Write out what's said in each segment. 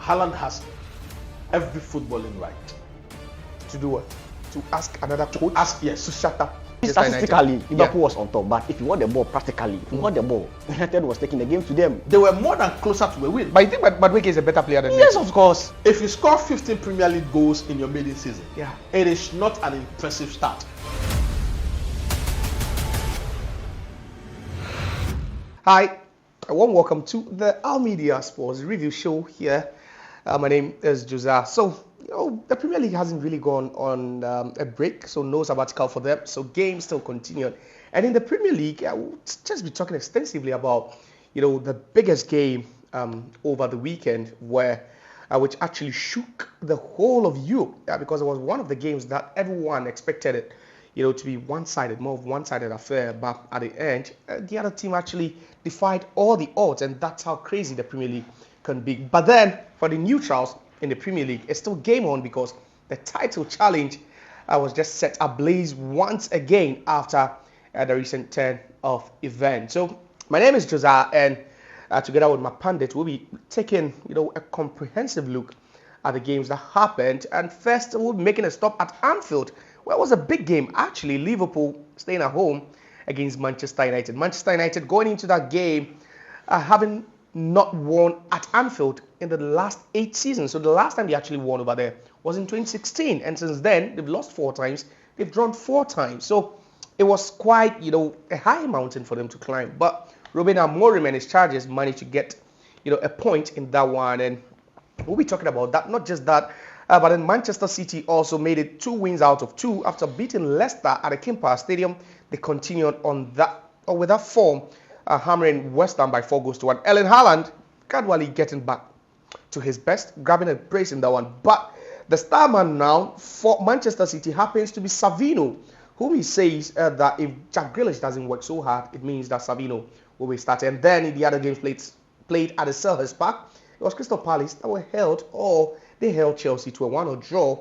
Haaland has every footballing right. To do what? To ask another coach? Yes. To shut up. Statistically, Liverpool was on top, but if you want the ball practically, if you want the ball, United was taking the game to them. They were more than closer to a win. But you think Madueke is a better player than Yes, Messi? of course. If you score 15 Premier League goals in your maiden season, Yeah. it is not an impressive start. Hi, a warm welcome to the Al Media Sports Review Show here. My name is Josiah. So, the Premier League hasn't really gone on a break, so no sabbatical for them. So games still continue. And in the Premier League, I will just be talking extensively about, the biggest game over the weekend, which actually shook the whole of Europe, because it was one of the games that everyone expected it, to be one-sided, more of one-sided affair. But at the end, the other team actually defied all the odds, and that's how crazy the Premier League can be. But then, for the neutrals in the Premier League, it's still game on, because the title challenge was just set ablaze once again after the recent turn of events. So, my name is Josiah, and together with my pundit, we'll be taking, a comprehensive look at the games that happened. And first, we'll be making a stop at Anfield, where it was a big game. Actually, Liverpool staying at home against Manchester United. Manchester United going into that game having not won at Anfield in the last 8 seasons. So the last time they actually won over there was in 2016. And since then, they've lost 4 times. They've drawn 4 times. So it was quite, a high mountain for them to climb. But Ruben Amorim and his Chargers managed to get, a point in that one. And we'll be talking about that. Not just that, but then Manchester City also made it 2 wins out of 2 after beating Leicester at the King Power Stadium. They continued on that, or with that form, hammering West Ham by 4 goals to 1. Erling Haaland gradually getting back to his best, grabbing a brace in that one. But the star man now for Manchester City happens to be Savino, whom he says that if Jack Grealish doesn't work so hard, it means that Savino will be starting. And then in the other games played at the Selhurst Park, it was Crystal Palace that were held, or they held Chelsea to a 1-0 draw.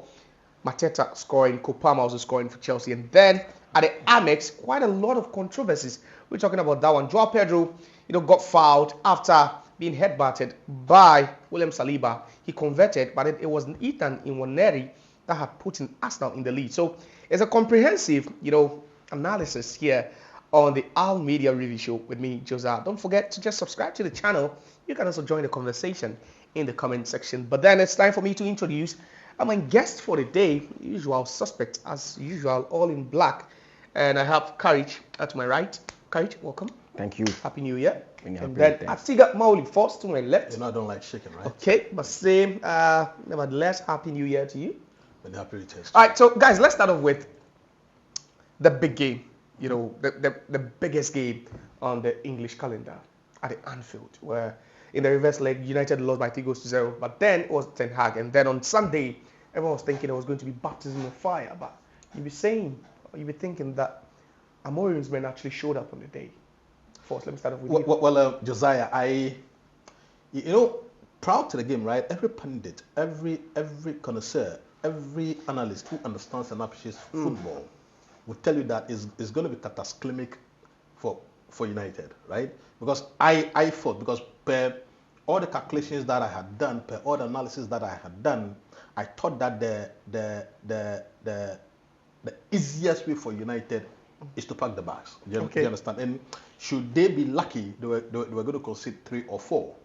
Mateta scoring, Kopama also scoring for Chelsea. And then at the Amex, quite a lot of controversies. We're talking about that one. Joao Pedro, got fouled after being headbutted by William Saliba. He converted, but it was Ethan Nwaneri that had put in Arsenal in the lead. So it's a comprehensive, analysis here on the Al Media Review Show with me, Josiah. Don't forget to just subscribe to the channel. You can also join the conversation in the comment section. But then it's time for me to introduce my guest for the day, usual suspect as usual, all in black. And I have Courage to my right. Courage, welcome. Thank you. Happy New Year. And then Atiga Mauli first to my left. I don't like shaking, right? Okay, but same. Nevertheless, Happy New Year to you. And happy returns. All right, so guys, let's start off with the big game. The biggest game on the English calendar at the Anfield, where in the reverse leg, United lost by 3 goals to 0. But then it was Ten Hag. And then on Sunday, everyone was thinking it was going to be baptism of fire. But you'd be thinking that Amorim's men actually showed up on the day. First, let me start off with you. Well, Josiah, proud to the game, right? Every pundit, every connoisseur, every analyst who understands and appreciates football will tell you that it's going to be cataclysmic for United, right? Because I thought, because per all the calculations that I had done, per all the analysis that I had done, I thought that the easiest way for United is to pack the bags. Do you understand? And should they be lucky, they were going to concede 3 or 4.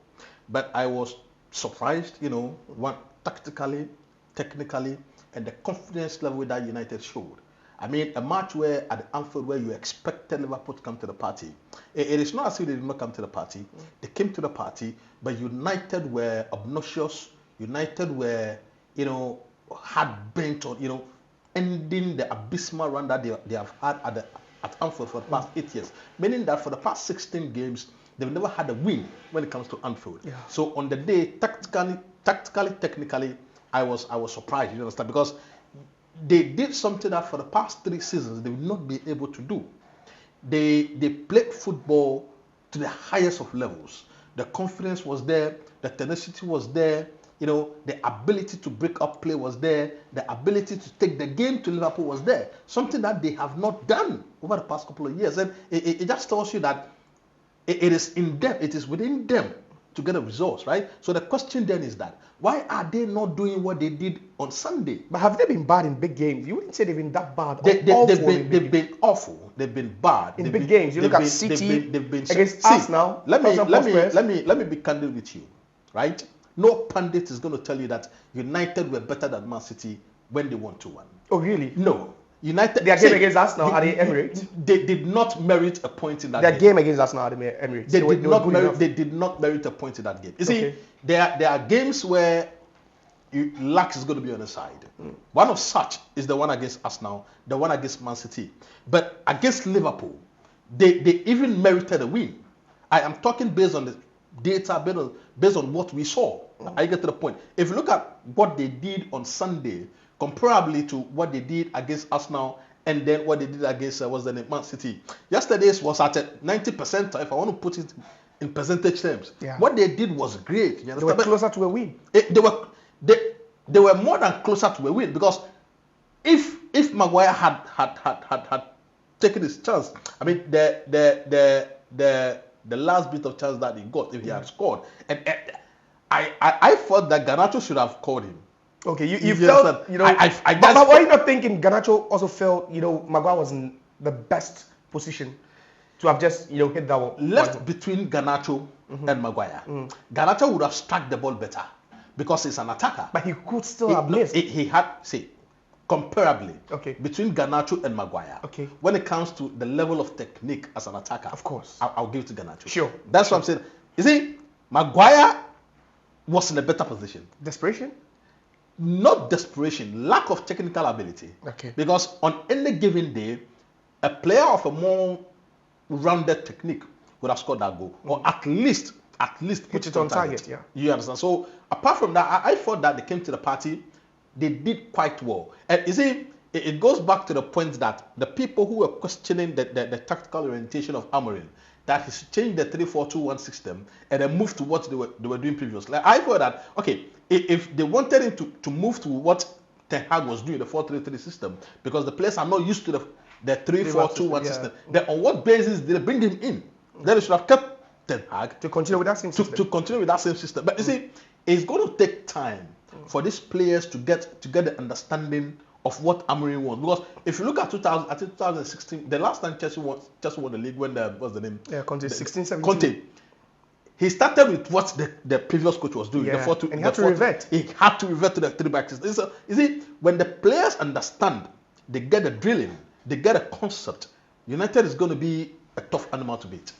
But I was surprised, tactically, technically, and the confidence level that United showed. I mean, a match where at the Anfield where you expected Liverpool to come to the party. It is not as if they did not come to the party. They came to the party, but United were obnoxious. United were, hard bent on, ending the abysmal run that they have had at Anfield for the past 8 years. Meaning that for the past 16 games, they've never had a win when it comes to Anfield. Yeah. So on the day, tactically, technically, I was surprised, you understand? Because they did something that for the past 3 seasons they would not be able to do. They played football to the highest of levels. The confidence was there, the tenacity was there, the ability to break up play was there, the ability to take the game to Liverpool was there. Something that they have not done over the past couple of years. And it just tells you that it is in them, it is within them to get a result, right? So the question then is that why are they not doing what they did on Sunday? But have they been bad in big games? You wouldn't say they've been that bad. They've been awful. They've been bad in big games. You look at City against Arsenal. Let me be candid with you, right? No pundit is going to tell you that United were better than Man City when they won 2-1. Oh really? No. United. Their game against Arsenal at the Emirates. They did not merit a point in that game. game. Their game against Arsenal at the Emirates. They did not merit a point in that game. You see, there are games where luck is going to be on the side. One of such is the one against Arsenal, the one against Man City. But against Liverpool, they even merited a win. I am talking based on the data, based on what we saw. I get to the point. If you look at what they did on Sunday, comparably to what they did against Arsenal and then what they did against Man City. Yesterday's was at 90%, if I want to put it in percentage terms. Yeah. What they did was great. You understand? They were closer to a win. They were more than closer to a win, because if Maguire had taken his chance, I mean the last bit of chance that he got, if he had scored, and I thought that Garnacho should have called him. Okay, you felt, you know, but were you not thinking Garnacho also felt, you know, Maguire was in the best position to have just, you know, hit that one? Left between Garnacho and Maguire. Garnacho would have struck the ball better because he's an attacker. But he could still have missed. He had, comparably, between Garnacho and Maguire, when it comes to the level of technique as an attacker, of course, I'll give it to Garnacho. Sure. That's what I'm saying. You see, Maguire was in a better position. Desperation? Not desperation, lack of technical ability. Because on any given day, a player of a more rounded technique would have scored that goal, or at least put it on target. Yeah, you understand. So apart from that, I thought that they came to the party, they did quite well. And you see, it goes back to the point that the people who were questioning the tactical orientation of Amorim, that he should change the 3-4-2-1 system and then move to what they were doing previously. Like, I thought that, if they wanted him to move to what Ten Hag was doing, the 4-3-3 system, because the players are not used to the 3-4-2-1 system, then on what basis did they bring him in? Then they should have kept Ten Hag to continue with that same system. To continue with that same system. But you see, it's going to take time for these players to get the understanding of what Amorim wants. Because if you look at 2016, the last time Chelsea won the league, when what's the name? Yeah, Conte, 16-17. Conte. He started with what the previous coach was doing. Yeah, and he had to revert. He had to revert to the 3-back system. So, you see, when the players understand, they get the drilling, they get a concept, United is going to be a tough animal to beat.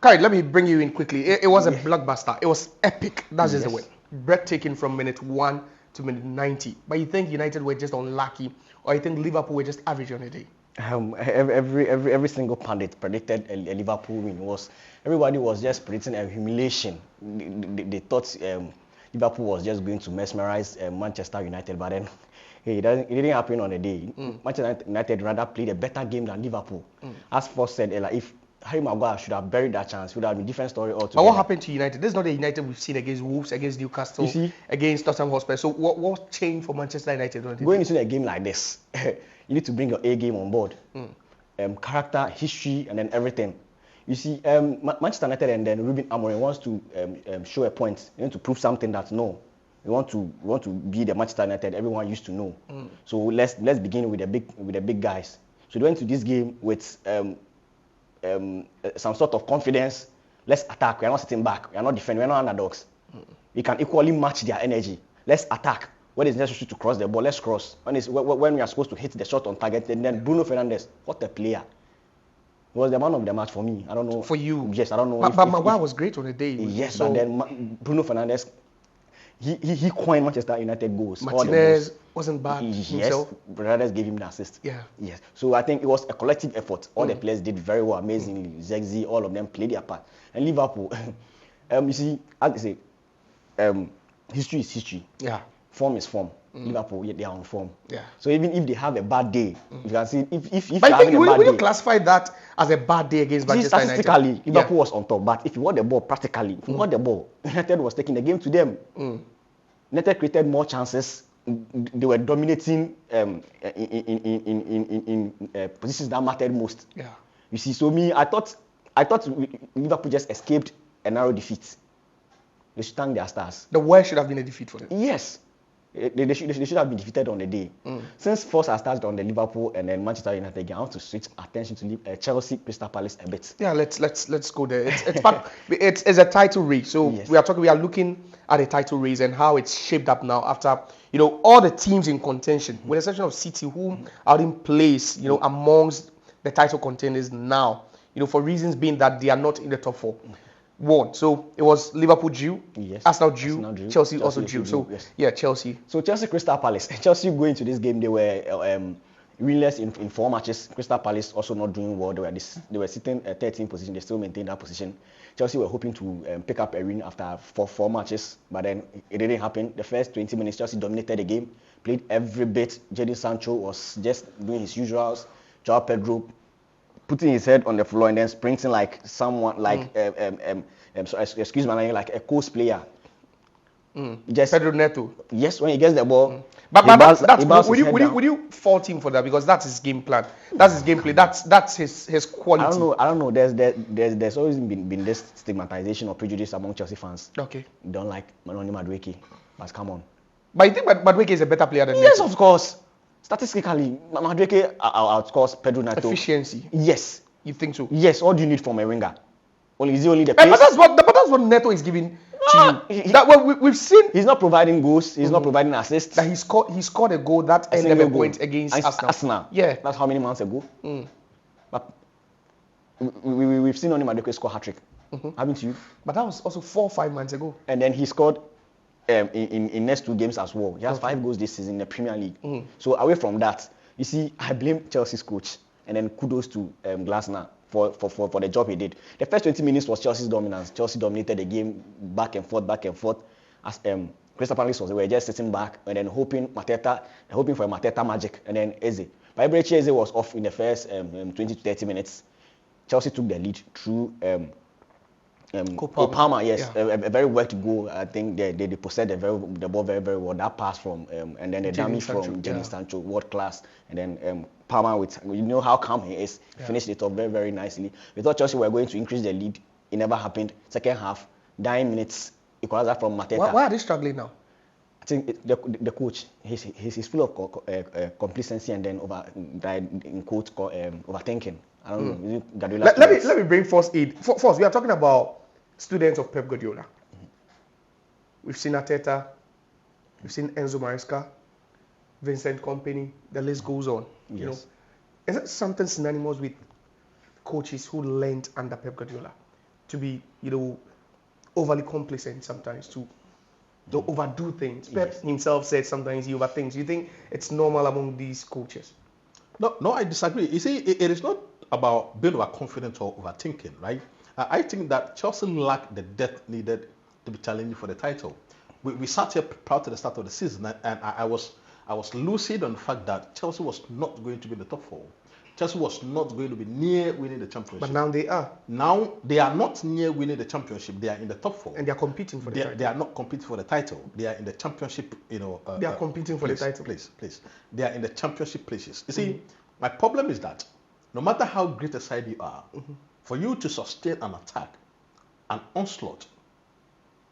Kai, let me bring you in quickly. It was a blockbuster. It was epic. That's just the way. Breathtaking from minute 1 to minute 90. But you think United were just unlucky, or you think Liverpool were just average on the day? Every single pundit predicted a Liverpool win. Everybody was just predicting a humiliation. They thought Liverpool was just going to mesmerize Manchester United, but then it didn't happen on the day. Manchester United rather played a better game than Liverpool. As Foss said, if Harry Maguire should have buried that chance, it would have been a different story altogether. But what happened to United? This is not the United we've seen against Wolves, against Newcastle, against Tottenham Hotspur. So what changed for Manchester United? Going into a game like this, you need to bring your A game on board. Character, history, and then everything. You see, Manchester United and then Ruben Amorim wants to show a point. You need to prove something that we want to be the Manchester United everyone used to know. So let's begin with the big guys. So they went to this game with some sort of confidence. Let's attack. We are not sitting back. We are not defending. We are not underdogs. We can equally match their energy. Let's attack. When it's necessary to cross the ball, let's cross. When we are supposed to hit the shot on target, and then Bruno Fernandes, what a player. He was the man of the match for me. I don't know. For you? Yes, I don't know. But Maguire was great on the day. Yes, so, but then Bruno Fernandes, he coined Manchester United goals. Martinez wasn't bad himself. Fernandes gave him the assist. Yeah. Yes. So I think it was a collective effort. All the players did very well, amazingly. Zegzi, all of them played their part. And Liverpool, you see, as they say, history is history. Yeah. Form is form. Liverpool, they are on form. Yeah. So even if they have a bad day, you can see if but will you classify that as a bad day against Manchester United? Statistically, Liverpool was on top, but if you want the ball, practically, if you want the ball, United was taking the game to them. United created more chances. They were dominating in positions that mattered most. Yeah. You see, so I thought Liverpool just escaped a narrow defeat. They should thank their stars. The where should have been a defeat for them. Yes. They should have been defeated on the day. Since first I started on the Liverpool and then Manchester United game, I want to switch attention to Chelsea, Crystal Palace a bit. Yeah, let's go there. It's a title race. So Yes. we are looking at a title race and how it's shaped up now after all the teams in contention, with the exception of City, who are in place, amongst the title contenders now. For reasons being that they are not in the top 4. Won. So it was Liverpool due, Yes. Arsenal due, Chelsea also due. So yes. yeah, Chelsea. So Chelsea, Crystal Palace. Chelsea going to this game, they were winless in 4 matches. Crystal Palace also not doing well. They were sitting at 13th position. They still maintain that position. Chelsea were hoping to pick up a win after four matches, but then it didn't happen. The first 20 minutes, Chelsea dominated the game, played every bit. Jadon Sancho was just doing his usuals. Joao Pedro putting his head on the floor and then sprinting like someone like excuse my language, like a coast player. Just Pedro Neto. Yes, when he gets the ball. But would you fault him for that, because that's his game plan? That's his gameplay. That's his quality. I don't know. There's always been this stigmatization or prejudice among Chelsea fans. Okay. They don't like Manoni Madueke, but come on. But you think Madueke is a better player than Yes, Neto? of course. Statistically, Madueke outscores Pedro Neto. Efficiency. Yes. You think so? Yes. What do you need from a winger? Is it only the But pace? that's what Neto is giving to you. We've seen He's not providing goals. He's not providing assists. that he scored a goal that ended a point against Arsenal. Yeah. That's how many months ago? But we've seen only Madueke score hat-trick, haven't you? But that was also 4 or 5 months ago. And then he scored in next 2 games as well. He has 5 goals this season in the Premier League. So away from that, you see, I blame Chelsea's coach, and then kudos to Glasner for the job he did. The first 20 minutes was Chelsea's dominance. Chelsea dominated the game back and forth. As Crystal Palace they were just sitting back and then hoping for a Mateta magic, and then Eze. But Eze was off in the first 20 to 30 minutes. Chelsea took the lead through Palmer, yes, Yeah. a very worked goal. I think they possessed the ball very, very well. That pass from and then the dummy from Jadon Sancho, world class. And then Palmer, with how calm he is, finished it off very, very nicely. We thought Chelsea were going to increase the lead. It never happened. Second half, 9 minutes, equalizer from Mateta. Why are they struggling now? I think the coach, he's full of complacency and then overthinking. I don't know. Let me bring first aid. First, we are talking about students of Pep Guardiola. We've seen Arteta, we've seen Enzo Maresca, Vincent Kompany. The list goes on. Yes. Is it something synonymous with coaches who learned under Pep Guardiola to be, overly complacent sometimes, to overdo things? Pep himself said sometimes he overthinks. You think it's normal among these coaches? No, I disagree. You see, it is not about being overconfident or overthinking, right? I think that Chelsea lacked the depth needed to be challenging for the title. We sat here proud to the start of the season, and I was lucid on the fact that Chelsea was not going to be in the top 4. Chelsea was not going to be near winning the championship. But now they are. Now they are not near winning the championship. They are in the top 4. And they are competing for the title. They are not competing for the title. They are in the championship, they are competing for the title. Please. They are in the championship places. You see, my problem is that no matter how great a side you are, for you to sustain an attack, an onslaught,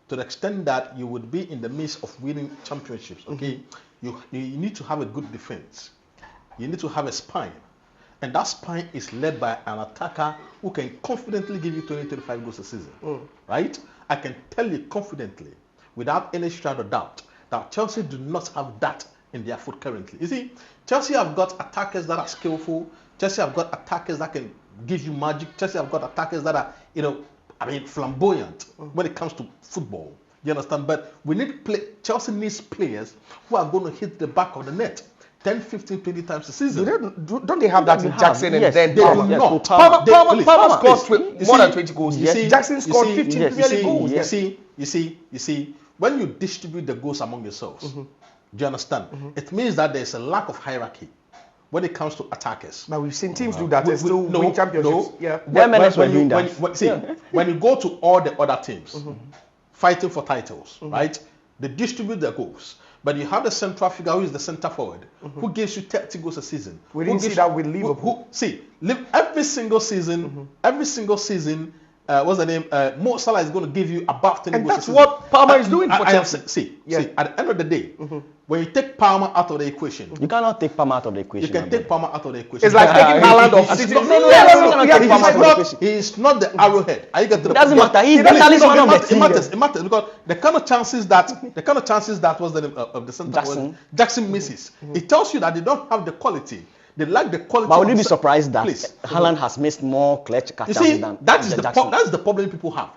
to the extent that you would be in the midst of winning championships, okay, you need to have a good defense. You need to have a spine. And that spine is led by an attacker who can confidently give you 20-25 goals a season. Right? I can tell you confidently, without any shadow of doubt, that Chelsea do not have that in their foot currently. You see, Chelsea have got attackers that are skillful. Chelsea have got attackers that can give you magic. Chelsea have got attackers that are, flamboyant when it comes to football. You understand? But Chelsea needs players who are going to hit the back of the net 10, 15, 20 times a season. Don't they have that in Jackson and then they Palmer? do not. Palmer scored more than 20 goals. Jackson scored 15 Premier League goals. You see, when you distribute the goals among yourselves, do you understand? It means that there's a lack of hierarchy when it comes to attackers. But we've seen teams do that and still win championships. When you go to all the other teams fighting for titles, right? They distribute their goals. But you have the central figure who is the center forward, who gives you 30 goals a season. We didn't see that with Liverpool. Every single season, what's the name? Mo Salah is going to give you above 10 and goals. that's what Palmer is doing for Chelsea. See, at the end of the day, when you take Palmer out of the equation, You cannot take Palmer out of the equation. you can take Palmer out of the equation. It's like taking Haaland off City. He's not the arrowhead. Are you getting the It doesn't point? matter. He's the talisman of the team. It matters because the kind of chances that was the name of the center Jackson misses. It tells you that they don't have the quality. They lack the quality. But would you be surprised that Haaland has missed more clutch catches than that's Jackson? That's the problem people have.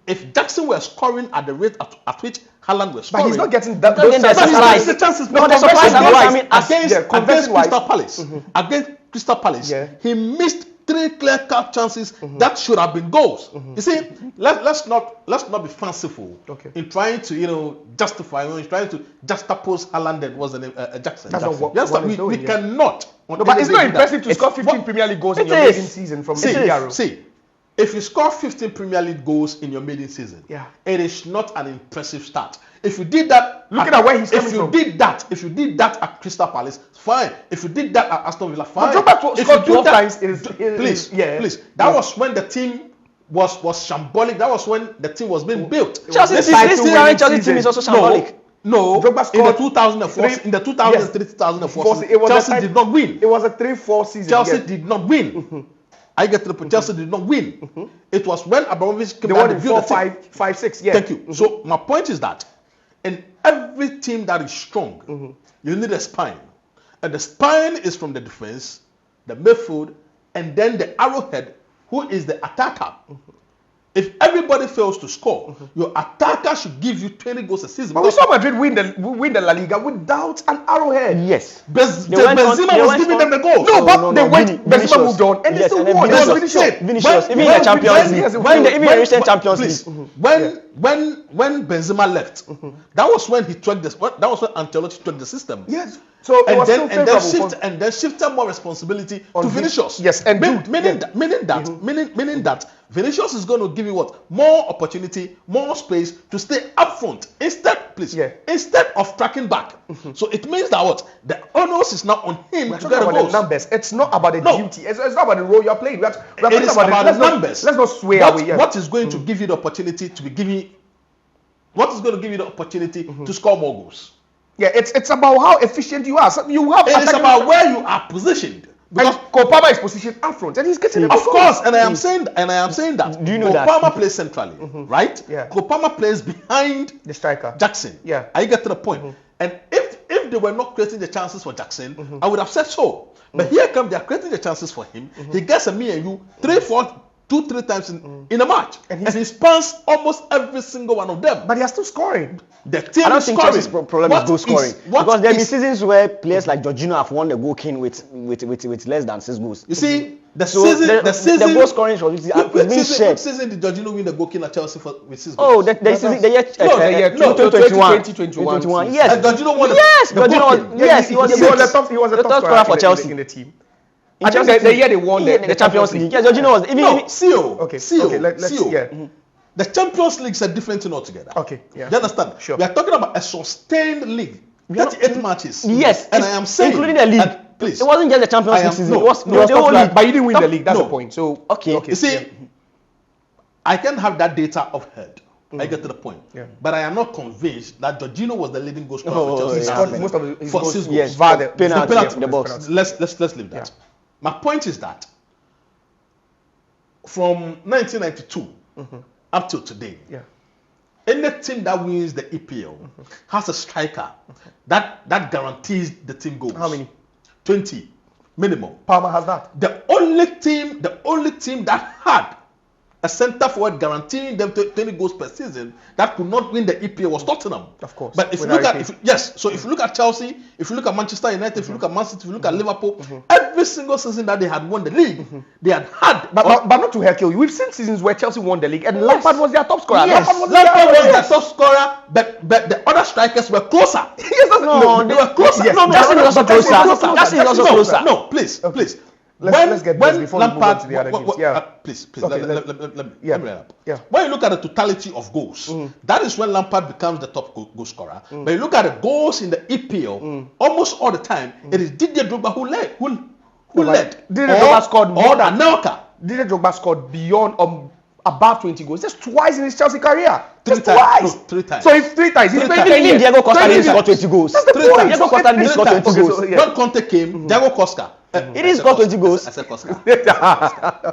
If Jackson were scoring at the rate at which Haaland was scoring, But he's not getting that. the chances. No, they're surprised. Against Crystal Palace. Against Crystal Palace, he missed 3 clear-cut chances that should have been goals. You see, let's not be fanciful in trying to justify, trying to juxtapose Haaland and what's the name Jackson. That's what we cannot. No, but it's not impressive to score 15 Premier League goals in your maiden season from the See, if you score 15 Premier League goals in your maiden season, it is not an impressive start. If you did that, looking at where he's coming from. If you did that at Crystal Palace, fine. If you did that at Aston Villa, fine. But Drogba scored 12 times. Please. That was when the team was shambolic. That was when the team was being built. Chelsea team is also shambolic. No, Drogba scored in the 2003-2004 season, Chelsea did not win. It was a 3-4 season. Chelsea did not win. I get to the point. Chelsea did not win. It was when Abramovich came down and built the team. 4-5-5-6. Thank you. So my point is that in every team that is strong, you need a spine. And the spine is from the defense, the midfield, and then the arrowhead, who is the attacker. If everybody fails to score, your attacker should give you 20 goals a season. But we saw Madrid win the La Liga without an arrowhead. Yes. Benzema was giving them the goals. Benzema moved on, and they still won. Vinicius. Even in the Champions League. When they even reached the Champions League. When Benzema left, that was when he tweaked this. That was when Ancelotti tweaked the system. Yes. So it was and then shifted more responsibility to Vinicius. Yes, and meaning that Vinicius is going to give you what? More opportunity, more space to stay up front instead of tracking back. So it means that what? The onus is now on him to get the goals. Numbers. It's not about the duty. It's not about the role you're playing. It is about the numbers. Let's not sway away. What is going to give you the opportunity to be giving? What is going to give you the opportunity to score more goals? Yeah, it's about how efficient you are. So you have. It is about where you are positioned. Because Kopama is positioned up front, and he's getting of course. And I am saying that. Do you know that Kopama plays centrally, right? Yeah. Kopama plays behind the striker, Jackson. Yeah. I get to the point. And if they were not creating the chances for Jackson, I would have said so. But here come they are creating the chances for him. He gets a me and you 2-3 times in a match, and he spans almost every single one of them. But they are still scoring. I don't think Chelsea's problem is goal scoring, because there have been seasons where players like Jorginho have won the goal king with less than 6 goals. You see, the season goal scoring is being shared. What season did Jorginho win the goal king at Chelsea with 6 goals? Oh, the year 2021. Yes, Jorginho won. Yes, Jorginho. Yes, he was the top scorer for Chelsea in the team. I think the year they won the Champions League. Yes, Jorginho was even. The Champions League is a different thing altogether. Okay, yeah. You understand? Sure. We are talking about a sustained league. 38 matches. Yes, and I am saying, including the league. Please, it wasn't just the Champions League season. It was the whole league. But you didn't win the league. That's the point. So okay. You see, I can have that data of head. I get to the point. Yeah. But I am not convinced that Jorginho was the leading goal scorer for Chelsea. He scored most of his for goals. 6 goals. Yes, via the penalty in the box. Let's leave that. Yeah. My point is that from 1992 up till today, any team that wins the EPL has a striker that guarantees the team goals. How many? 20 minimum. Palmer has that. The only team that had a centre forward guaranteeing them 20 goals per season that could not win the EPL was Tottenham. Of course. But if you look if you look at Chelsea, if you look at Manchester United, if you look at Man City, if you look at Liverpool, every single season that they had won the league, they had But not to herkill you. We've seen seasons where Chelsea won the league and Lampard was their top scorer. Yes. Lampard was their top scorer, but the other strikers were closer. They were closer. No, Jackson is also closer. Jackson is also closer. No, please. Let's get this before we move on to the other games. Please. Okay, Let me wrap up. Yeah. When you look at the totality of goals, that is when Lampard becomes the top goal scorer. But you look at the goals in the EPL, almost all the time, it is Didier Drogba who led. Didier Drogba scored more than Anelka. Didier Drogba scored beyond above 20 goals. Just twice in his Chelsea career. Just times. twice. No, 3 times. So it's 3 times. He's playing 10 Even years. Diego Costa 20 didn't years. score 20 goals. That's the point. Diego Costa didn't score 20 Okay, goals. so when Conte came, Diego Costa. He didn't score 20 goals. I said Costa.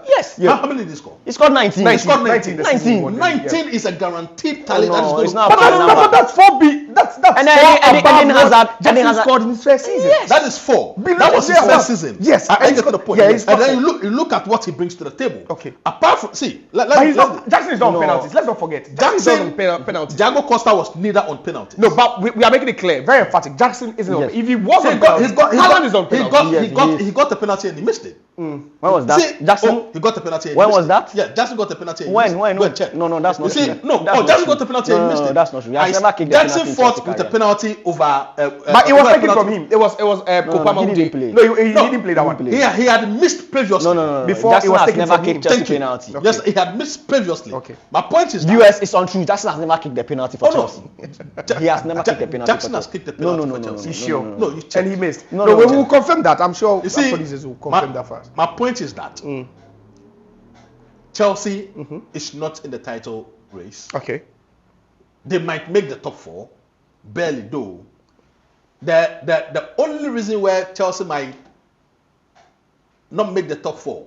Yes. How many did he score? He scored 19. 19. He scored 19. 19. 19 is a guaranteed talent. No, that is going it's to not But a number. that's 4B. That's And then- four and then above what Hazard- and then Jackson Hazard- scored in his first season. Yes. That is 4. Below- That was his yeah, first season. yes. I And get to the point. yeah, he's and got- then you look at what he brings to the table. Okay. Apart from But he's not, Jackson is not on penalties. Let's not forget. Jackson is not on penalties. Diego Costa was neither on penalties. No, but we are making it clear, very emphatic. Jackson isn't on. Yes. If he was he on got, penalties, he got, he Haaland got, is on he penalties. got, Yes, he got, he is. he got the penalty and he missed it. When was that? See, Jackson? he got the penalty. And When he was missed that? it. Yeah, Jackson got the penalty. And he When? missed it. When? Go and check. No, that's not You see, true. no, That's not Jackson true. got the penalty No, and he no, missed no, it. that's not true. He has never kicked the Jackson penalty in fought Chelsea with the career. penalty over. But it was taken from him. It was Kopama he who didn't play. No, he didn't play that one. play. He had missed previously. No. Before Jackson it was has taken never from him. kicked Chelsea Thank you. penalty. Yes, he had missed previously. Okay. My point is that US is untrue. Jackson has never kicked the penalty for Oh, no. Chelsea. He has never kicked the penalty Jackson for has Chelsea. kicked the penalty No, for no, Chelsea. no, He's sure. No, you check. And he missed. No, No, no, we will confirm that. I'm sure You see, Police will confirm that first. my point is that Chelsea is not in the title race. Okay. They might make the top 4, barely though. The only reason where Chelsea might not make the top 4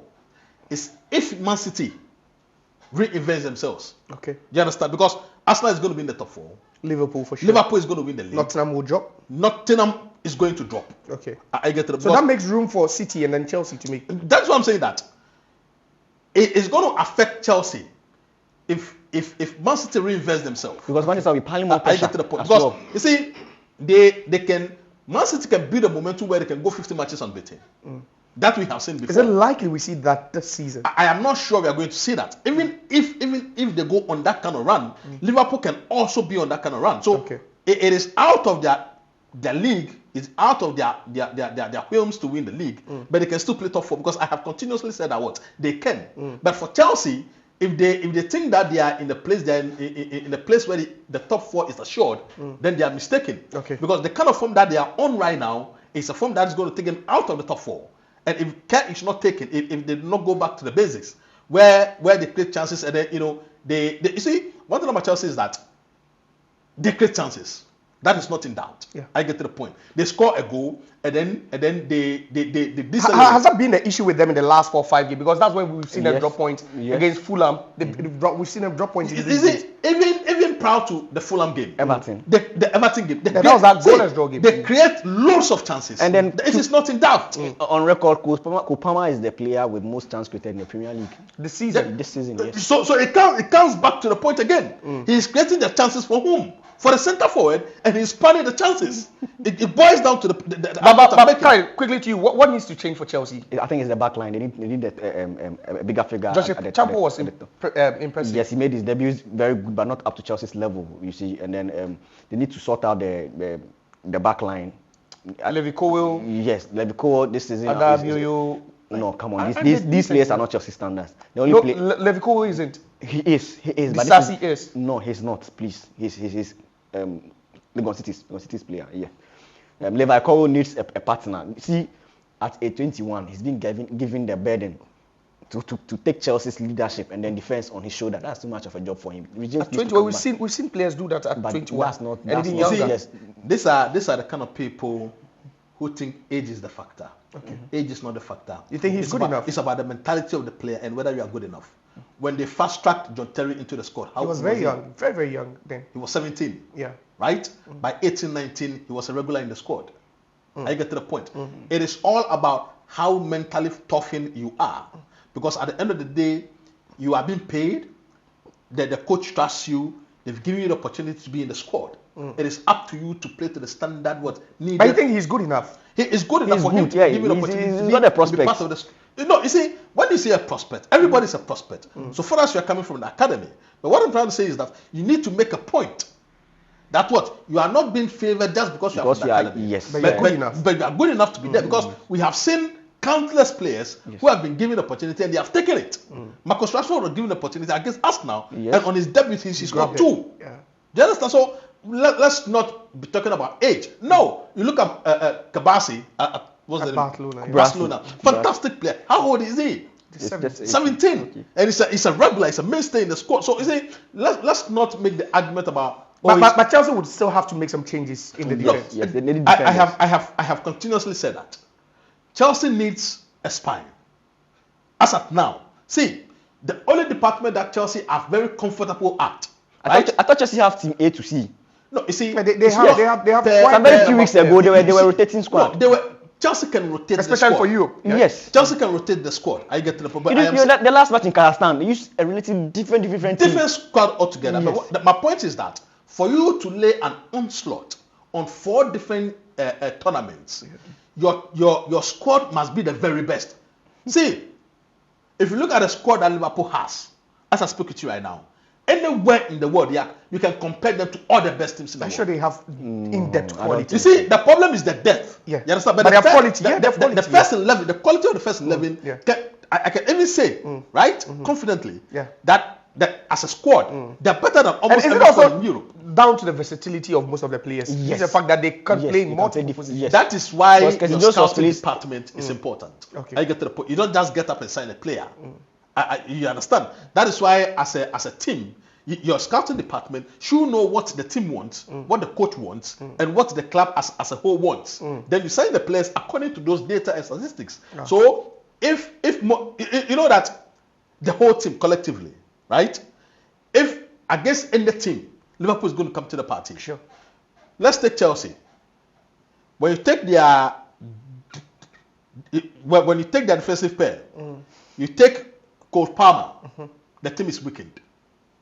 is if Man City reinvents themselves. Okay. You understand? Because Arsenal is going to be in the top 4. Liverpool for sure. Liverpool is going to win the league. Nottingham will drop. Nottingham is going to drop. Okay. I get to the So that makes room for City and then Chelsea to make. That's why I'm saying that it's going to affect Chelsea if Man City reinvest themselves. Because Manchester will be piling more I pressure. get to the point. as Because well. you see, they can Man City can build a momentum where they can go 50 matches unbeaten. That we have seen before. Is it likely we see that this season? I am not sure we are going to see that. Even if they go on that kind of run, Liverpool can also be on that kind of run. So Okay. it is out of their league. It's out of their realms to win the league, but they can still play top 4 because I have continuously said that what they can. But for Chelsea, if they think that they are in the place they're in the place where the top 4 is assured, then they are mistaken. Okay. Because the kind of form that they are on right now is a form that is going to take them out of the top 4. And if care is not taken, if they do not go back to the basics, where they create chances and then they you see, one thing about Chelsea is that they create chances. That is not in doubt. Yeah. I get to the point. They score a goal and then they decelerate. Has that been the issue with them in the last 4 or 5 games? Because that's when we've seen them Yes. drop points Yes. against Fulham. We've seen them drop points in Is these it games. even prior to the Fulham game? Everton. The Everton game. that was that goalless draw game. They create loads of chances. And then this is not in doubt. On record, Kopama is the player with most chance created in the Premier League This season. this season. Yes. So it comes back to the point again. He's creating the chances for whom? For the centre forward, and he's spanning the chances. It boils down to the But Kyle, quickly to you, what needs to change for Chelsea? I think it's the back line. They need a bigger figure. Josh at the- Champo was at the- impressive. Yes, he made his debut very good, but not up to Chelsea's level, you see. And then they need to sort out the back line. Levi Colwill, Yes, Levi Cole this season. Adabioyo. No, come on. I These think players are not Chelsea standards. They only No, play. Levi Colwill isn't. He is. But Disasi is. No, he's not. Please, he's Legon City's player. Yeah. Levi Cole needs a partner. See, at age 21, he's been given the burden to take Chelsea's leadership and then defense on his shoulder. That's too much of a job for him. At 21, we've seen players do that at But 21. that's not- Anything that's not- younger. See, Yes. these are the kind of people who think age is the factor. Age is not the factor. You think he's It's good about- enough? It's about the mentality of the player and whether you are good enough. When they fast-tracked John Terry into the squad, how He was old very young, very young then. He was 17. Yeah. Right? By 18, 19, he was a regular in the squad. I get to the point. It is all about how mentally toughened you are. Because at the end of the day, you are being paid, that the coach trusts you, they've given you the opportunity to be in the squad. It is up to you to play to the standard what needed. But you think he's good enough? He is good enough He's for him good, to yeah, give you the he's- opportunity he's to be, not a to be prospect. part of the. No, you see, when you say a prospect, everybody's a prospect. So far as you are coming from the academy, but what I'm trying to say is that you need to make a point that what you are not being favored just because you are from the academy. Yes. But you're good enough. But you are good enough to be there because we have seen countless players who have been given the opportunity and they have taken it. Marcus Rashford was given the opportunity against Arsenal, Yes. and on his debut he scored Grabbed it. 2. Yeah. Do you understand? So let's not be talking about age. No, you look at Kabasi. What's At the name? Barcelona, yeah. Barcelona. Fantastic player. How old is he? 17. Okay. And it's a regular, it's a mainstay in the squad. So you see, let's not make the argument about. But Chelsea would still have to make some changes in the defense. Yes, they need I defenders. have continuously said that Chelsea needs a spine. As at now, see, the only department that Chelsea are very comfortable at. I thought Chelsea have team A to C. No, you see, They have quite Very few weeks ago they were rotating squad. No, Chelsea can rotate the especially squad. for you. Yes. Chelsea can rotate the squad. I get to the point. But The last match in Kazakhstan, they used a relatively different team. squad altogether. Yes. But my point is that for you to lay an onslaught on 4 different tournaments, your squad must be the very best. See, if you look at the squad that Liverpool has, as I speak with you right now, anywhere in the world, you can compare them to all the best teams in the I'm world. sure they have in-depth quality. You see, the problem is the depth. Yeah. You understand? But they have quality. The first 11, the quality of the first 11, I can even say, right, confidently, that as a squad, they're better than almost And is it every squad also in Europe. down to the versatility of most of the players? Yes. It's the fact that they can play in they can multiple play positions. yes. That is why Because your those scouting players- department is important. Okay. I get to the point. You don't just get up and sign a player. You understand? That is why, as a team, your scouting department should know what the team wants, what the coach wants, and what the club as a whole wants. Then you sign the players according to those data and statistics. So if you know that the whole team collectively, right? If against any team, Liverpool is going to come to the party. Sure. Let's take Chelsea. When you take their defensive pair, you take Cole Palmer, the team is weakened.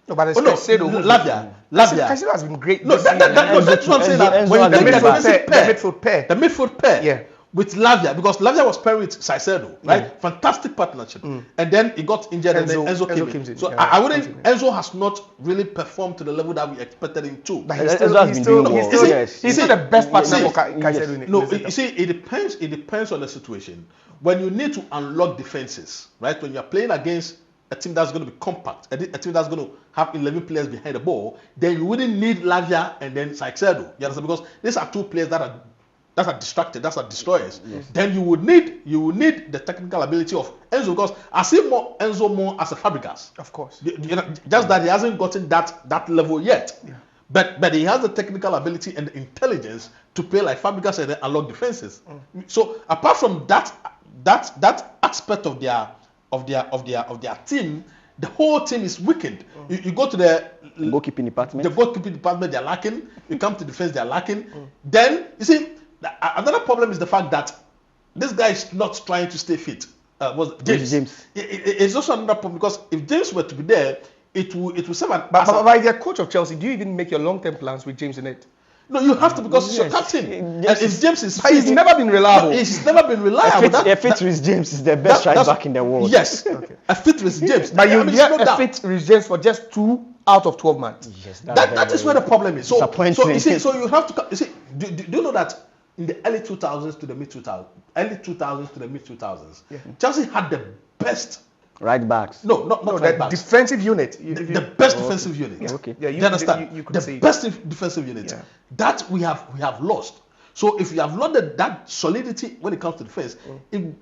No, but it's Lavia. Caicedo has been great. No, this that's what I'm saying. Enzo When you has take been the bad. defensive pair, the midfield pair. the midfield pair, with Lavia, because Lavia was paired with Caicedo, right? Fantastic partnership. And then he got injured, and then Enzo came in. So I wouldn't. Enzo has not really performed to the level that we expected him to. But Enzo has been doing well. he's still the best partner for Caicedo in it. No, you see, it depends on the situation. When you need to unlock defenses, right? When you are playing against a team that's going to be compact, a team that's going to have 11 players behind the ball, then you wouldn't need Lavia and then Caicedo. You understand? Because these are 2 players that are distracted, that are destroyers. Yes. Then you would need the technical ability of Enzo, because I see Enzo more as a Fabregas. Of course. Just that he hasn't gotten that level yet. Yeah. But he has the technical ability and the intelligence to play like Fabregas and then unlock defenses. So apart from that aspect of their team, the whole team is weakened. You go to the goalkeeping department. The goalkeeping department, they're lacking. You come to defense, they're lacking. Then you see, another problem is the fact that this guy is not trying to stay fit. Was James? It's also another problem, because if James were to be there, it will serve an. But by the coach of Chelsea, do you even make your long-term plans with James in it? No, you have to, because he's your captain. And if James is fit, he's never been reliable. He's never been reliable. A fit with James is the best right back in the world. Yes, a fit with James. But you get a fit with James for just 2 out of 12 months. Yes, that is where the problem is. So you see, so you have to. You see, do you know that in the early 2000s to the mid 2000s, Chelsea had the best right backs. No, not right backs. Defensive unit. The best defensive unit. Yeah. Okay. Yeah, you understand? You could the best defensive unit. Yeah. That we have lost. So if you have lost that solidity when it comes to defense,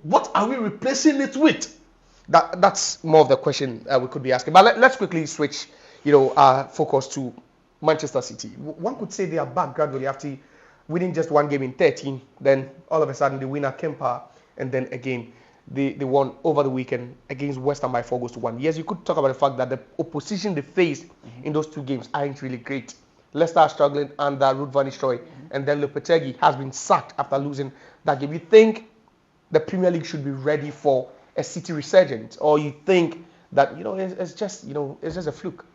what are we replacing it with? That's more of the question we could be asking. But let's quickly switch, our focus to Manchester City. One could say they are back gradually after winning just 1 game in 13. Then all of a sudden they win at Kemper, and then again they won over the weekend against West Ham by 4 goals to 1. Yes, you could talk about the fact that the opposition they faced in those 2 games aren't really great. Leicester are struggling under Ruud van Nistelrooy, and then Lopetegui has been sacked after losing that game. You think the Premier League should be ready for a City resurgence, or you think that it's just a fluke?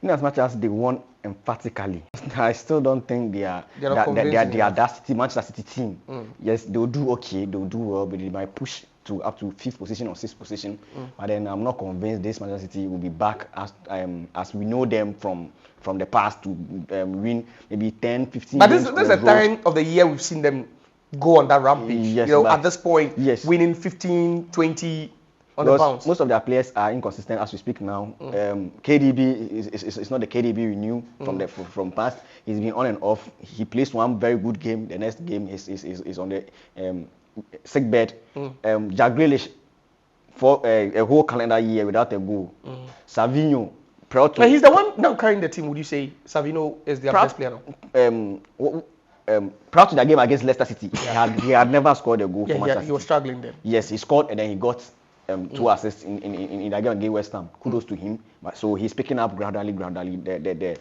As much as they won emphatically, I still don't think they are that City, Manchester City team. Yes, they'll do okay, they'll do well, but they might push to up to 5th position or 6th position. But then I'm not convinced this Manchester City will be back as we know them from the past to win maybe 10, 15 But this is the time of the year we've seen them go on that rampage. Yes, at this point, winning 15, 20 on the bounce. Most of their players are inconsistent as we speak now. KDB is not the KDB we knew from past. He's been on and off. He plays 1 very good game. The next game is on the sick bed. Jack Grealish for a whole calendar year without a goal. Savinho, proud to. And he's the one now carrying the team. Would you say Savino is their best player now? Prior to that game against Leicester City, he had never scored a goal for Manchester City. He was struggling then. Yes, he scored and then he got 2 assists in that game against West Ham. Kudos to him. But so he's picking up gradually. The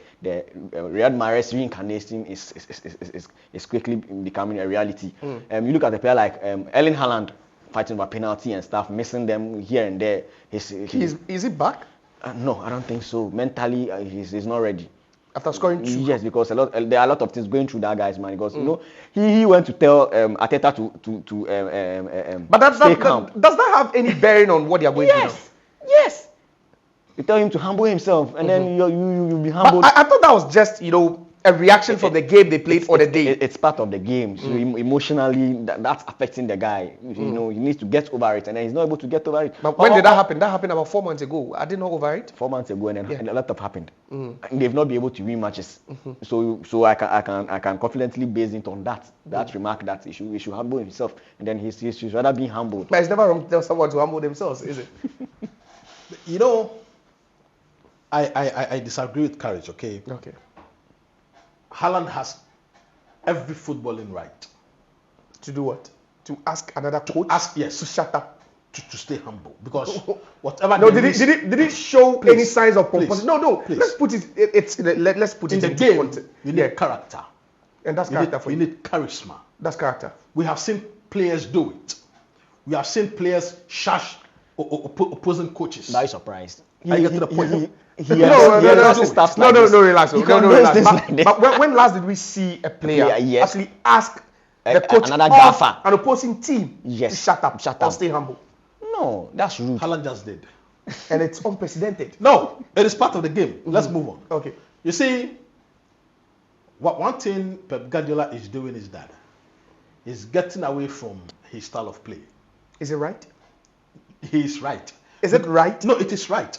Riyad Mahrez reincarnation is quickly becoming a reality. You look at the player like Erling Haaland fighting for penalty and stuff, missing them here and there. Is he back? No, I don't think so. Mentally, he's not ready. After scoring 2? Yes, because there are a lot of things going through that guy's mind. Because you know he went to tell Arteta to but stay calm. Does that have any bearing on what they are going through now? Yes. You tell him to humble himself, and then you'll be humbled. But I thought that was just a reaction from the game they played for the day. It's part of the game. So emotionally, that's affecting the guy. You know, he needs to get over it, and then he's not able to get over it. But when did that happen? That happened about 4 months ago. I didn't know over it. 4 months ago, and then a lot of happened. And they've not been able to win matches. So I can confidently base it on that remark that he should humble himself, and then he should rather be humbled. But it's never wrong to tell someone to humble themselves, is it? You know, I disagree with Courage. Okay. Haaland has every footballing right to do what? To ask another coach? Yes. To shut up. To stay humble. Because whatever. No, did it show any signs of purpose? No. Please. Let's put it. Let's put it in the game. You need character. And that's character for you. You need charisma. That's character. We have seen players do it. We have seen players shash opposing coaches. Are you surprised? I get to the point. No, relax. But when last did we see a player actually ask the coach of an opposing team to shut up or stay humble? No, that's rude. Haaland just did. And it's unprecedented. No, it is part of the game. Let's move on. Okay. You see, one thing Pep Guardiola is doing is that he's getting away from his style of play. Is it right? He is right. Is it right? No, it is right.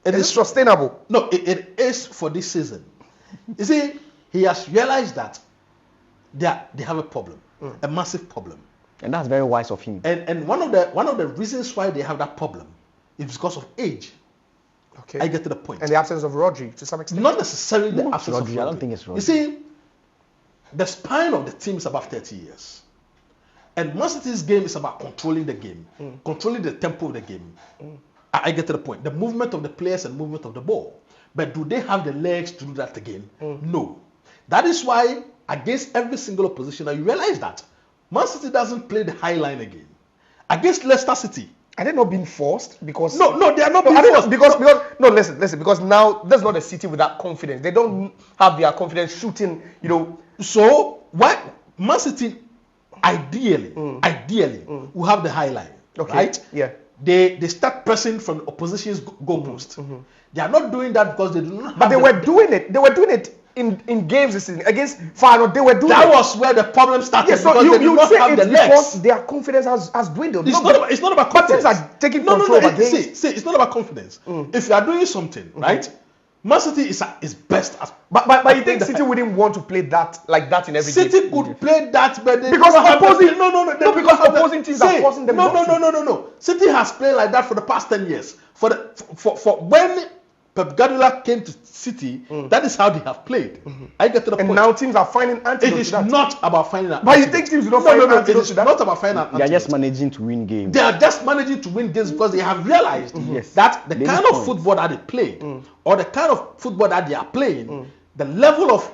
It is sustainable. No, it is for this season. You see, he has realized that they have a problem, a massive problem. And that's very wise of him. And one of the reasons why they have that problem is because of age. Okay. I get to the point. And the absence of Rodri to some extent. Not necessarily the absence of Rodri. I don't think it's Rodri. You see, the spine of the team is about 30 years. And Man City's game is about controlling the game, controlling the tempo of the game. I get to the point. The movement of the players and movement of the ball. But do they have the legs to do that again? No. That is why against every single opposition, you realize that Man City doesn't play the high line again. Against Leicester City. Are they not being forced? Because no, they are not being forced. Listen. Because now that's not a City with that confidence. They don't have their confidence shooting. So why Man City ideally will have the high line, right? Yeah. They start pressing from the opposition's goalpost. They are not doing that because they do not have. But they were doing it. They were doing it in games this season against Feyenoord. They were doing that. That was where the problem started. Yes, so because they do not have the legs. Because their confidence has dwindled. It's not about confidence. But teams are taking control. See, it's not about confidence. If you are doing something, right? Man City is best as. But you think City wouldn't want to play that like that in every game? City could play that, but they because opposing because opposing teams are forcing them. No. City has played like that for the past 10 years. For when Pep Guardiola came to City, that is how they have played. I get to the point. And now teams are finding antidotes. It is not about finding an But you think teams do not find antidotes? It is not about finding an antidote. They are just managing to win games. They are just managing to win games because they have realized that the kind of football that they played, or the kind of football that they are playing, the level of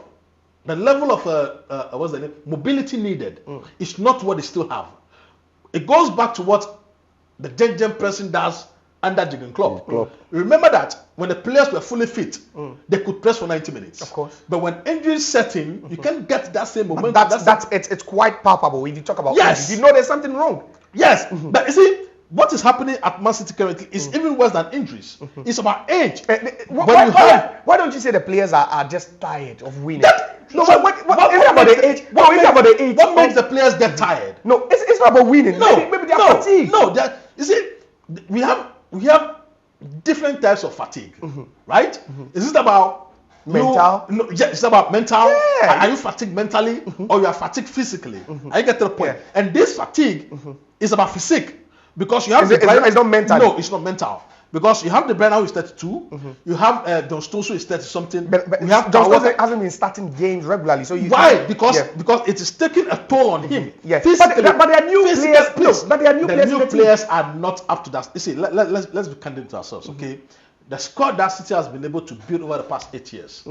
what's the name? Mobility needed is not what they still have. It goes back to what the Gen person does under Jurgen Klopp. Remember that when the players were fully fit, they could press for 90 minutes. Of course. But when injuries set in, you can't get that same momentum. It's quite palpable if you talk about yes. Injuries. You know there's something wrong. Yes. But you see, what is happening at Man City currently is even worse than injuries. It's about age. Why don't you say the players are just tired of winning? What makes the players get tired? No, it's not about winning. Maybe they are fatigued. No, you see, we have different types of fatigue, right? Is it about mental? It's about mental. Yeah. Are you fatigued mentally or you are fatigued physically? I get to the point. And this fatigue is about physique. Because you have it's not mental. No, it's not mental. Because you have the Brenner who is 32, you have John Stones who is 30 something. But we have John Stones hasn't been starting games regularly. So why? Because it is taking a toll on him. Yes, but there are new players. But there are new players. The new players are not up to that. You see, let's be candid to ourselves, okay? The squad that City has been able to build over the past 8 years,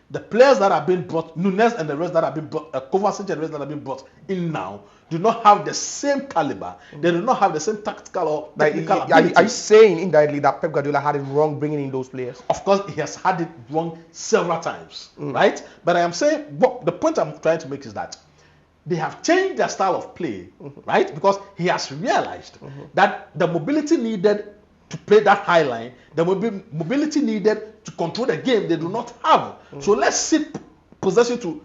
the players that have been brought, Nunes and the rest that have been brought, Kovacic and the rest that have been brought in now, do not have the same caliber. They do not have the same tactical or technical ability. Are you saying indirectly that Pep Guardiola had it wrong bringing in those players? Of course, he has had it wrong several times, right? But I am saying, the point I'm trying to make is that they have changed their style of play, right? Because he has realized that the mobility needed to play that high line, the mobility needed to control the game, they do not have. So let's sit possession to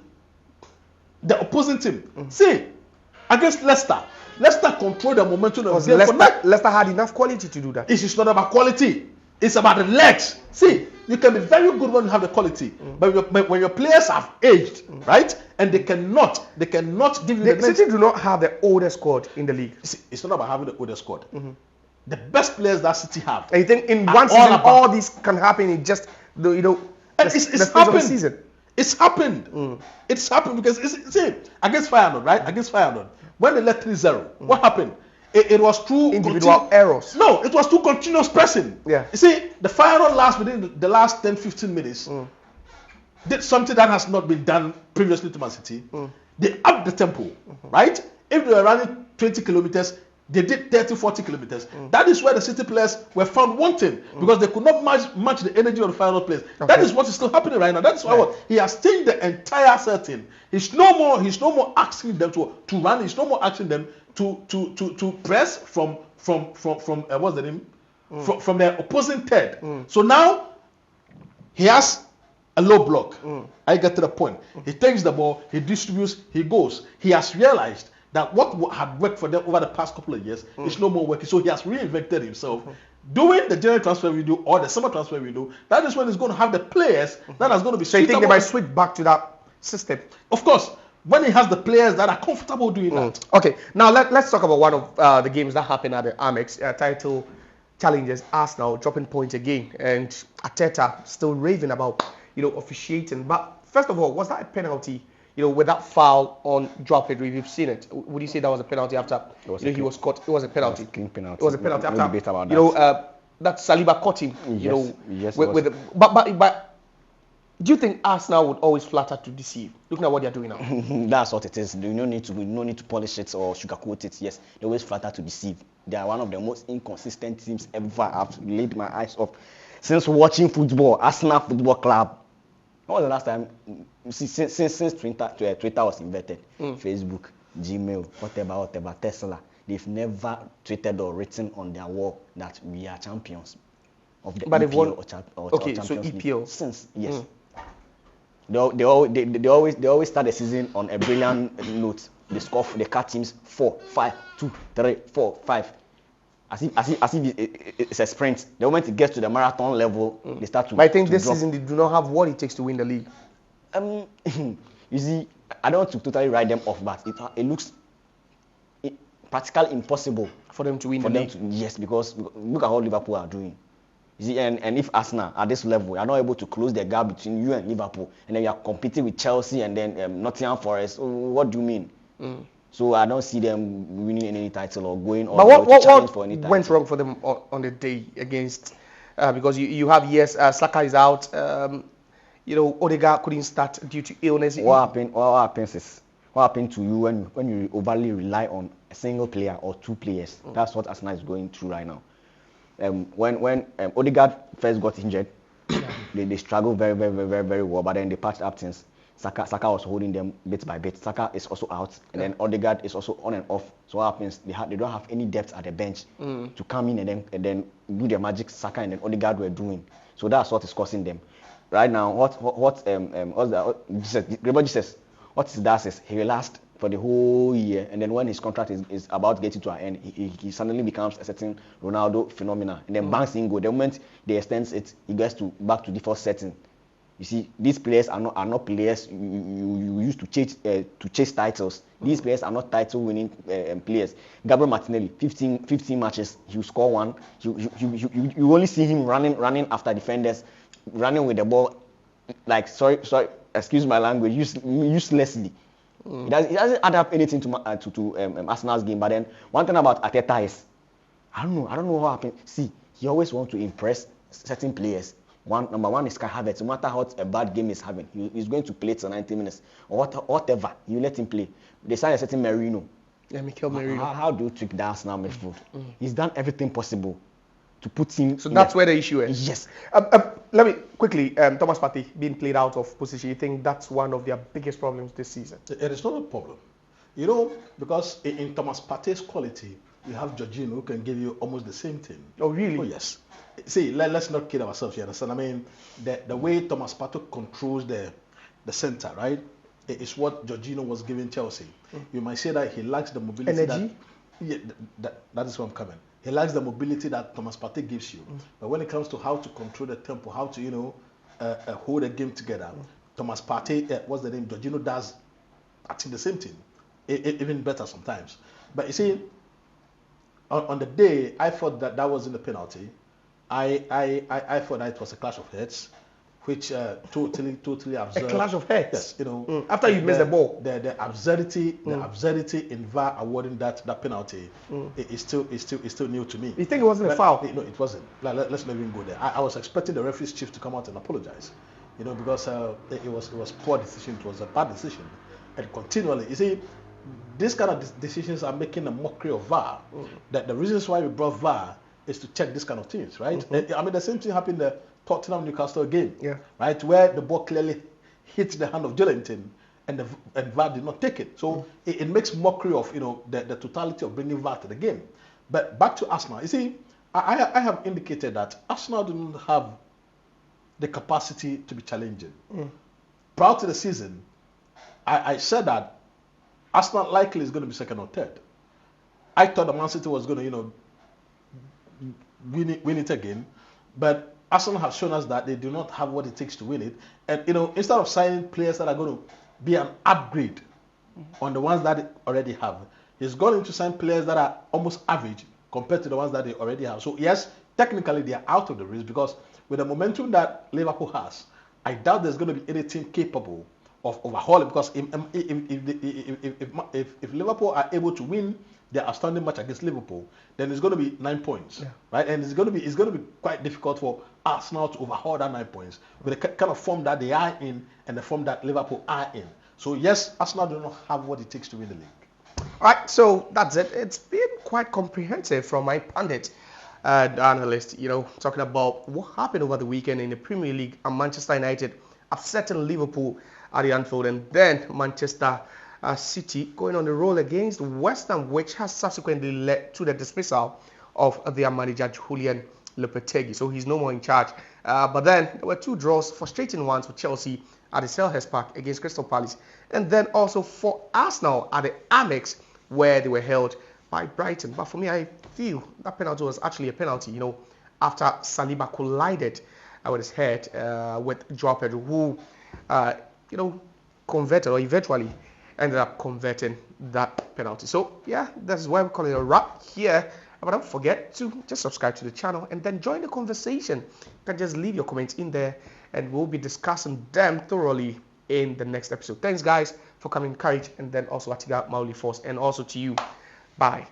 the opposing team. See, against Leicester control the momentum of the game. Leicester had enough quality to do that. It's not about quality. It's about the legs. See, you can be very good when you have the quality, but when your players have aged, right, and they cannot give you the City do not have the oldest squad in the league. See, it's not about having the oldest squad. The best players that City have. And you think in one season all this can happen in just it's happened. Season. It's happened. It's happened because see, against Feyenoord, right? Against Feyenoord, when they led 3-0, what happened? It was through individual errors. No, it was through continuous pressing. Yeah. You see, the Feyenoord within the last 10-15 minutes did something that has not been done previously to Man City. They upped the tempo, right? If they were running 20 kilometers, they did 30-40 kilometers. That is where the City players were found wanting because they could not match the energy of the final players. Okay. That is what is still happening right now. That's why he has changed the entire setting. He's no more asking them to run. He's no more asking them to press from what's the name? From their opposing third. So now he has a low block. I get to the point. He takes the ball, he distributes, he goes. He has realized that what had worked for them over the past couple of years is no more working. So he has reinvented himself. Doing the January transfer window or the summer transfer window, that is when he's going to have the players that are going to be. So you think they might switch back to that system? Of course, when he has the players that are comfortable doing that. Okay, now let's talk about one of the games that happened at the Amex. Title challenges Arsenal dropping points again, and Arteta still raving about officiating. But first of all, was that a penalty? With that foul on Joao Pedro, if you've seen it, would you say that was a penalty after he was caught? It was a penalty. It was a clean penalty. It was a penalty after. No debate about that. That Saliba caught him. Yes, but do you think Arsenal would always flatter to deceive? Looking at what they're doing now. That's what it is. You no need to polish it or sugarcoat it. Yes, they always flatter to deceive. They are one of the most inconsistent teams ever I've laid my eyes off since watching football. Arsenal Football Club. When was the last time? Since Twitter was invented, Facebook, Gmail, whatever, Tesla, they've never tweeted or written on their wall that we are champions of the EPL or Champions EPL. League. Since they always start the season on a brilliant note. They score, they cut teams 4, 5, 2, 3, 4, 5. As if it's a sprint. The moment it gets to the marathon level, they start to. But I think this drop. season they do not have what it takes to win the league. You see, I don't want to totally write them off, but it looks practically impossible for them to win the league. Yes, because look at how Liverpool are doing. You see, and if Arsenal at this level are not able to close the gap between you and Liverpool, and then you are competing with Chelsea and then Nottingham Forest, what do you mean? So I don't see them winning any title or going on to challenge for any title. What went wrong for them on the day against? Because you have Saka is out. Odegaard couldn't start due to illness. What happened to you when you overly rely on a single player or two players? That's what Arsenal is going through right now. When Odegaard first got injured, they struggled very, very, very, very, very well. But then they patched up things. Saka was holding them bit by bit. Saka is also out, and then Odegaard is also on and off. So what happens? They don't have any depth at the bench to come in and then do the magic Saka and then Odegaard were doing. So that's what is causing them. Right now, what is that? Is he relaxed for the whole year, and then when his contract is about getting to an end, he suddenly becomes a certain Ronaldo phenomena, and then bangs in goal. The moment they extend it, he gets back to default setting. You see, these players are not players you used to chase titles. These players are not title-winning players. Gabriel Martinelli, 15 matches, he'll score one. You only see him running after defenders, running with the ball, like sorry, excuse my language, uselessly. It doesn't add up anything to Arsenal's game. But then one thing about Arteta is, I don't know what happened. See, he always wants to impress certain players. Number one is Kai Havertz. No matter what a bad game is having, he's going to play till 90 minutes or whatever. You let him play. They signed a certain Merino. Yeah, Mikel Merino. How do you trick the Arsenal midfield? He's done everything possible to put him. So that's where the issue is. Yes. Let me quickly, Thomas Partey being played out of position. You think that's one of their biggest problems this season? It is not a problem. You know, because in Thomas Partey's quality, you have Jorginho who can give you almost the same thing. Oh, really? Oh, yes. See, let's not kid ourselves, you understand? I mean, the way Thomas Partey controls the center, right, is what Jorginho was giving Chelsea. You might say that he lacks the mobility. Energy? That is where I'm coming. He lacks the mobility that Thomas Partey gives you. But when it comes to how to control the tempo, how to, hold a game together, Thomas Partey, what's the name? Jorginho does, I think, the same thing. Even better sometimes. But you see, on the day, I thought that wasn't a penalty. I thought that it was a clash of heads, which totally absurd. A clash of heads? Yes, after you missed the ball. The absurdity in VAR awarding that penalty is still new to me. You think it wasn't a foul? No, it wasn't. Let's not even go there. I was expecting the referee's chief to come out and apologize, because it was poor decision. It was a bad decision, and continually, you see, these kind of decisions are making a mockery of VAR. That the reasons why we brought VAR is to check this kind of things, right? I mean, the same thing happened in the Tottenham-Newcastle game, right, where the ball clearly hit the hand of Joelinton, and VAR did not take it. So it makes mockery of the totality of bringing VAR to the game. But back to Arsenal, you see, I have indicated that Arsenal do not have the capacity to be challenging. Prior to the season, I said that Arsenal likely is going to be second or third. I thought the Man City was going to, win it again, but Arsenal have shown us that they do not have what it takes to win it. And instead of signing players that are going to be an upgrade on the ones that they already have, he's going to sign players that are almost average compared to the ones that they already have. So yes, technically they are out of the race, because with the momentum that Liverpool has, I doubt there's going to be any team capable of overhauling. Because if Liverpool are able to win their outstanding match against Liverpool, then it's going to be 9 points, right? And it's going to be quite difficult for Arsenal to overhaul that 9 points with the kind of form that they are in and the form that Liverpool are in. So yes, Arsenal do not have what it takes to win the league. All right, so that's it. It's been quite comprehensive from my pundit analyst, talking about what happened over the weekend in the Premier League, and Manchester United upsetting Liverpool at the Anfield, and then Manchester City going on the roll against West Ham, which has subsequently led to the dismissal of their manager Julian Lopetegui. So he's no more in charge. But then there were two draws, frustrating ones for Chelsea at the Selhurst Park against Crystal Palace, and then also for Arsenal at the Amex, where they were held by Brighton. But for me, I feel that penalty was actually a penalty, after Saliba collided with his head with Joao Pedro, who, converted, or eventually ended up converting that penalty. So yeah, that's why we call it a wrap here. But don't forget to just subscribe to the channel and then join the conversation. You can just leave your comments in there, and we'll be discussing them thoroughly in the next episode. Thanks guys for coming, courage, and then also Atiga Mauli Force, and also to you. Bye.